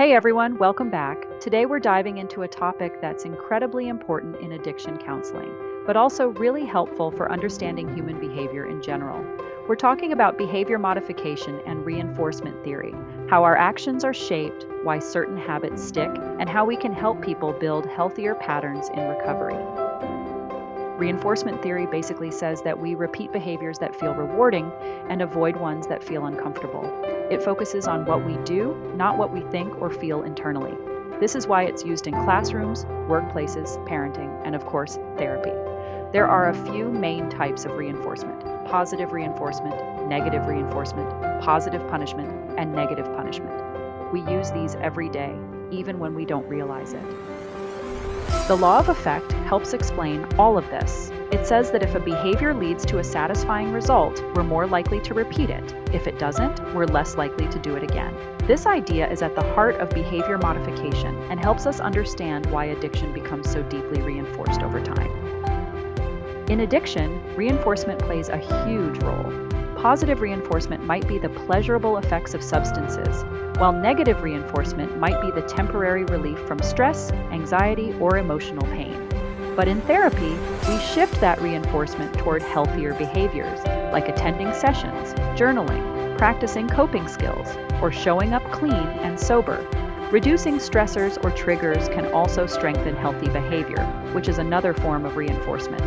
Hey everyone, welcome back. Today we're diving into a topic that's incredibly important in addiction counseling, but also really helpful for understanding human behavior in general. We're talking about behavior modification and reinforcement theory, how our actions are shaped, why certain habits stick, and how we can help people build healthier patterns in recovery. Reinforcement theory basically says that we repeat behaviors that feel rewarding and avoid ones that feel uncomfortable. It focuses on what we do, not what we think or feel internally. This is why it's used in classrooms, workplaces, parenting, and of course, therapy. There are a few main types of reinforcement: positive reinforcement, negative reinforcement, positive punishment, and negative punishment. We use these every day, even when we don't realize it. The law of effect helps explain all of this. It says that if a behavior leads to a satisfying result, we're more likely to repeat it. If it doesn't, we're less likely to do it again. This idea is at the heart of behavior modification and helps us understand why addiction becomes so deeply reinforced over time. In addiction, reinforcement plays a huge role. Positive reinforcement might be the pleasurable effects of substances, while negative reinforcement might be the temporary relief from stress, anxiety, or emotional pain. But in therapy, we shift that reinforcement toward healthier behaviors, like attending sessions, journaling, practicing coping skills, or showing up clean and sober. Reducing stressors or triggers can also strengthen healthy behavior, which is another form of reinforcement.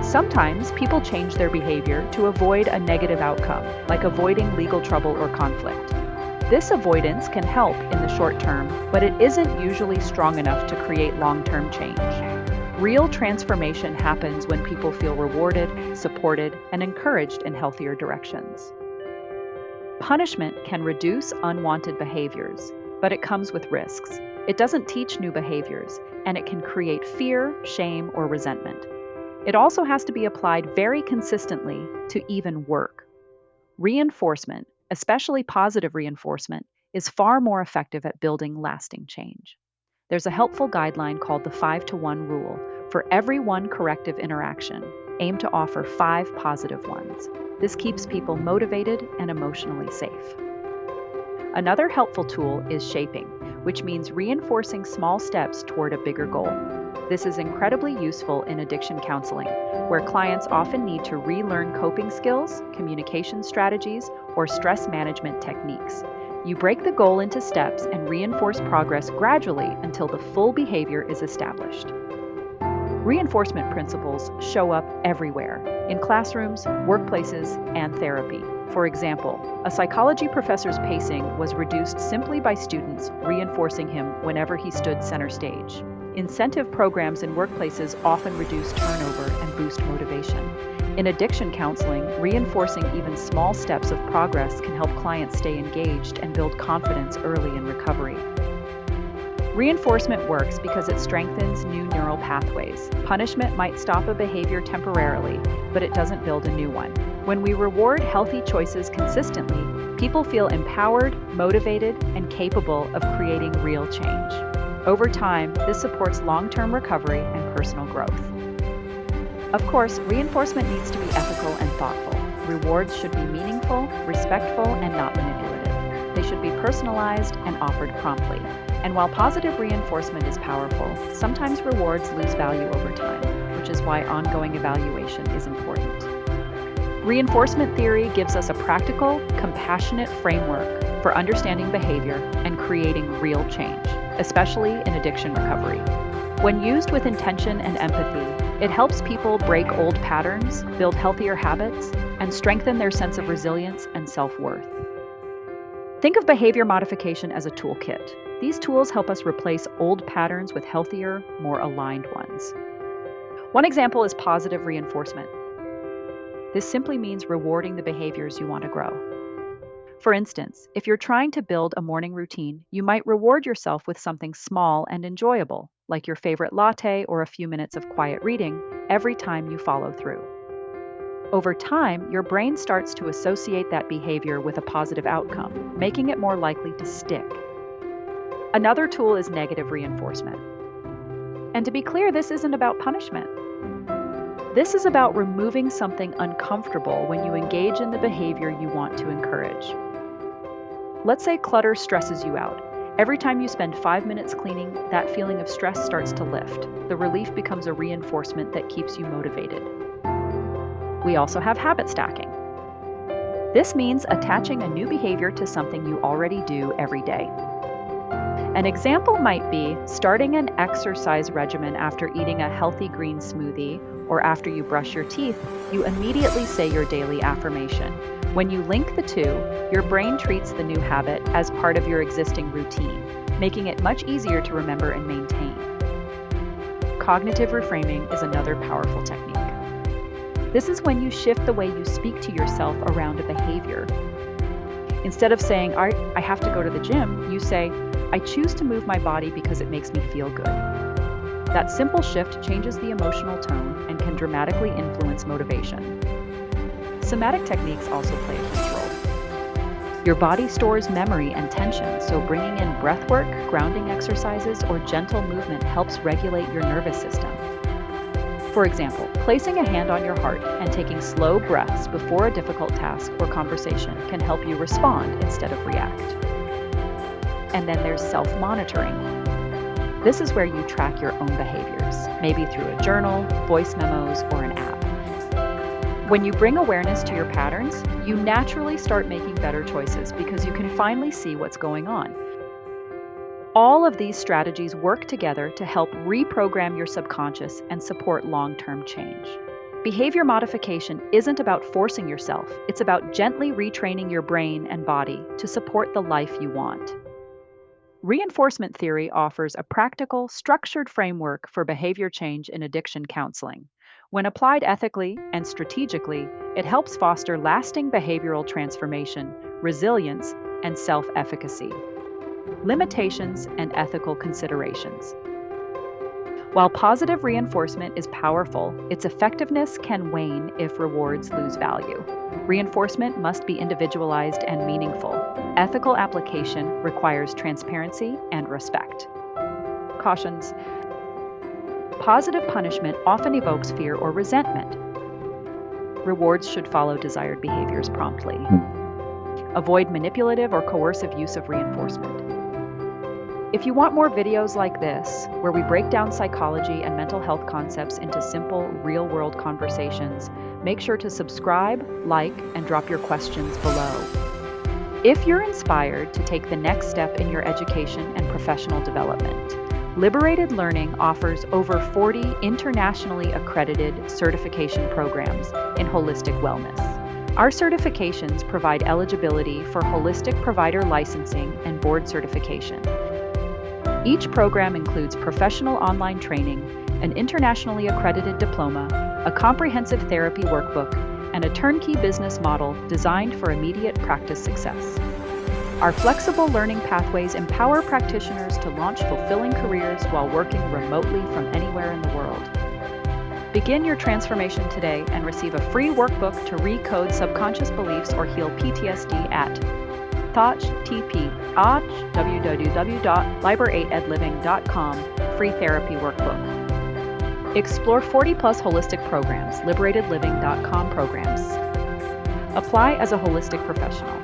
Sometimes people change their behavior to avoid a negative outcome, like avoiding legal trouble or conflict. This avoidance can help in the short term, but it isn't usually strong enough to create long-term change. Real transformation happens when people feel rewarded, supported, and encouraged in healthier directions. Punishment can reduce unwanted behaviors, but it comes with risks. It doesn't teach new behaviors, and it can create fear, shame, or resentment. It also has to be applied very consistently to even work. Reinforcement, especially positive reinforcement, is far more effective at building lasting change. There's a helpful guideline called the 5-to-1 rule. For every one corrective interaction, aim to offer 5 positive ones. This keeps people motivated and emotionally safe. Another helpful tool is shaping, which means reinforcing small steps toward a bigger goal. This is incredibly useful in addiction counseling, where clients often need to relearn coping skills, communication strategies, or stress management techniques. You break the goal into steps and reinforce progress gradually until the full behavior is established. Reinforcement principles show up everywhere, in classrooms, workplaces, and therapy. For example, a psychology professor's pacing was reduced simply by students reinforcing him whenever he stood center stage. Incentive programs in workplaces often reduce turnover and boost motivation. In addiction counseling, reinforcing even small steps of progress can help clients stay engaged and build confidence early in recovery. Reinforcement works because it strengthens new neural pathways. Punishment might stop a behavior temporarily, but it doesn't build a new one. When we reward healthy choices consistently, people feel empowered, motivated, and capable of creating real change. Over time, this supports long-term recovery and personal growth. Of course, reinforcement needs to be ethical and thoughtful. Rewards should be meaningful, respectful, and not manipulative. They should be personalized and offered promptly. And while positive reinforcement is powerful, sometimes rewards lose value over time, which is why ongoing evaluation is important. Reinforcement theory gives us a practical, compassionate framework for understanding behavior and creating real change, especially in addiction recovery. When used with intention and empathy, it helps people break old patterns, build healthier habits, and strengthen their sense of resilience and self-worth. Think of behavior modification as a toolkit. These tools help us replace old patterns with healthier, more aligned ones. One example is positive reinforcement. This simply means rewarding the behaviors you want to grow. For instance, if you're trying to build a morning routine, you might reward yourself with something small and enjoyable, like your favorite latte or a few minutes of quiet reading, every time you follow through. Over time, your brain starts to associate that behavior with a positive outcome, making it more likely to stick. Another tool is negative reinforcement. And to be clear, this isn't about punishment. This is about removing something uncomfortable when you engage in the behavior you want to encourage. Let's say clutter stresses you out, Every time you spend 5 minutes cleaning, that feeling of stress starts to lift. The relief becomes a reinforcement that keeps you motivated. We also have habit stacking. This means attaching a new behavior to something you already do every day. An example might be starting an exercise regimen after eating a healthy green smoothie, or after you brush your teeth, you immediately say your daily affirmation. When you link the two, your brain treats the new habit as part of your existing routine, making it much easier to remember and maintain. Cognitive reframing is another powerful technique. This is when you shift the way you speak to yourself around a behavior. Instead of saying, I have to go to the gym, you say, I choose to move my body because it makes me feel good. That simple shift changes the emotional tone and can dramatically influence motivation. Somatic techniques also play a huge role. Your body stores memory and tension, so bringing in breath work, grounding exercises, or gentle movement helps regulate your nervous system. For example, placing a hand on your heart and taking slow breaths before a difficult task or conversation can help you respond instead of react. And then there's self-monitoring. This is where you track your own behaviors, maybe through a journal, voice memos, or an app. When you bring awareness to your patterns, you naturally start making better choices because you can finally see what's going on. All of these strategies work together to help reprogram your subconscious and support long-term change. Behavior modification isn't about forcing yourself, it's about gently retraining your brain and body to support the life you want. Reinforcement theory offers a practical, structured framework for behavior change in addiction counseling. When applied ethically and strategically, it helps foster lasting behavioral transformation, resilience, and self-efficacy. Limitations and ethical considerations. While positive reinforcement is powerful, its effectiveness can wane if rewards lose value. Reinforcement must be individualized and meaningful. Ethical application requires transparency and respect. Cautions. Positive punishment often evokes fear or resentment. Rewards should follow desired behaviors promptly. Avoid manipulative or coercive use of reinforcement. If you want more videos like this, where we break down psychology and mental health concepts into simple, real-world conversations, make sure to subscribe, like, and drop your questions below. If you're inspired to take the next step in your education and professional development, Liberated Learning offers over 40 internationally accredited certification programs in holistic wellness. Our certifications provide eligibility for holistic provider licensing and board certification. Each program includes professional online training, an internationally accredited diploma, a comprehensive therapy workbook, and a turnkey business model designed for immediate practice success. Our flexible learning pathways empower practitioners to launch fulfilling careers while working remotely from anywhere in the world. Begin your transformation today and receive a free workbook to recode subconscious beliefs or heal PTSD at www.liber8edliving.com free therapy workbook. Explore 40+ holistic programs, liberatedliving.com programs. Apply as a holistic professional.